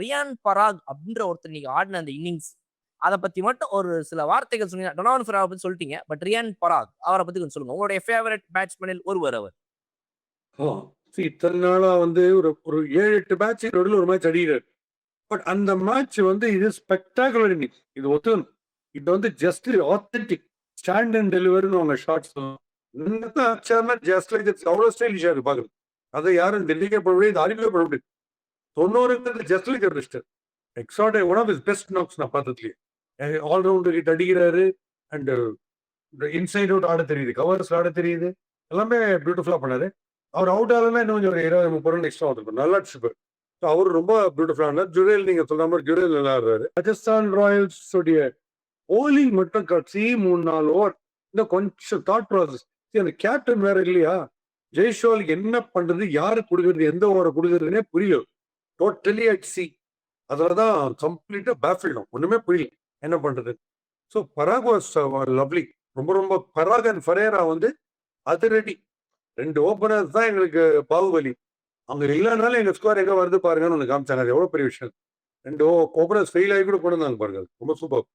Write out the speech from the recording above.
Ryan பராக் அப்படின்ற ஒருத்தர் நீங்க ஆடின அந்த இன்னிங்ஸ் அதை பத்தி மட்டும் ஒரு சில வார்த்தைகள் சொன்னீங்க. டொனால்ட் ஃபெராவை பத்தி சொல்லிட்டீங்க. பட் ரியான் பராக் அவரை பத்தி கொஞ்சம் சொல்லுங்க. உங்களுடைய ஃபேவரட் பேட்ஸ்மேனில் ஒருவர் அவர். இத்தனை நாளா வந்து ஒரு 7-8 மேட்ச் நடுவில் ஒரு மேட்ச் அடிக்கிறார். பட் அந்த மேட்ச் வந்து இது ஸ்பெக்டாகுலர் இன்னிங்ஸ். இது ஒத்துக்கணும். இது வந்து ஜஸ்ட் ஆத்தென்டிக் ஸ்டாண்ட் அண்ட் டெலிவரின்னு அவங்க ஷார்ட்ஸ் ஜஸ்ட் லைக் அவ்வளோ ஸ்டைலிஷா இருக்கு பாக்குறது. அதை யாரும் டெல்லிக்கே போட முடியாது, அறிவே போட முடியாது. 90 ஜஸ்ட் லைக் ரிஸ்டர் exact one of his best knocks நான் பார்த்ததுலயே. ஆல்ரவுண்டர் கிட்ட அடிக்கிறாரு அண்ட் இன்சைட் அவுட் ஆட தெரியுது, கவர்ஸ் ஆட தெரியுது, எல்லாமே பியூட்டிஃபுல்லா பண்ணாரு. அவர் அவுட் ஆகலன்னா இன்னும் கொஞ்சம் ஒரு 20-30 ரன் எக்ஸ்ட்ரா வந்துருக்கும். நல்லா அடிச்சுப்பார். அவர் ரொம்ப பியூட்டிஃபுல்லா. ஜுரேல் நீங்க சொல்ற மாதிரி ஜுரேல் நல்லா ஆடுறாரு. ராஜஸ்தான் ராயல்ஸ் உடைய ஓலிங் மட்டும் கட்சி 3-4 ஓவர் இன்னும் கொஞ்சம் தாட் ப்ராசஸ். அந்த கேப்டன் வேற இல்லையா, ஜெய்ஷோல் என்ன பண்றது, யாரு கொடுக்கறது, எந்த ஓவரை கொடுக்கறதுனே புரியல. Totally at sea. அதுலதான் கம்ப்ளீட்டா பேஃபில்டும். ஒண்ணுமே புரியல என்ன பண்றது. So Parag was lovely. ரொம்ப ரொம்ப பராக் அண்ட் ஃபரேரா வந்து அதிரடி 2 ஓப்பனர்ஸ் தான் எங்களுக்கு பாகுபலி. அவங்க இல்லைனாலும் எங்க ஸ்கோர் எங்க வருது பாருங்கன்னு ஒன்று காமிச்சாங்க. அது எவ்வளவு பெரிய விஷயம். 2 ஓப்பனர்ஸ் ஃபெயில் ஆகி கூட கொண்டு வந்தாங்க பாருங்க. ரொம்ப சூப்பர்.